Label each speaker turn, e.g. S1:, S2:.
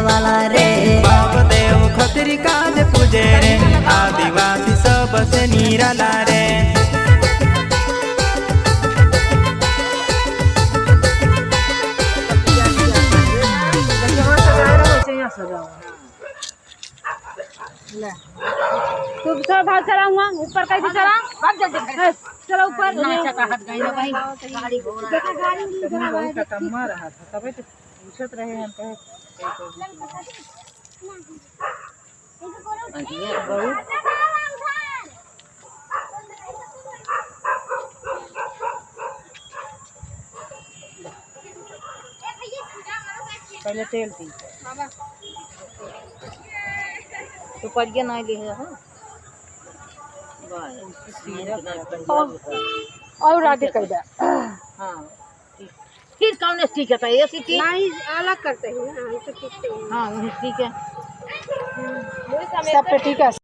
S1: वाला रे।
S2: बाप देव खतरी काज पूजे रे, आदिवासी सबसे निराला रे।
S3: तू चल भाग चलाऊंगा ऊपर कैसे चला भाग जल्दी चलो ऊपर हाथ गई ना भाई गाड़ी घोड़ा का कम्मा रहा था तबे तो पूछत रहे हम कहे पहले तेल थी तो परिया ना ले हां और आगे कर दे हाँ फिर कौन स्टिक है ये स्टिक नहीं अलग करते हैं हम तो ठीक है हाँ ठीक है सब पे ठीक है।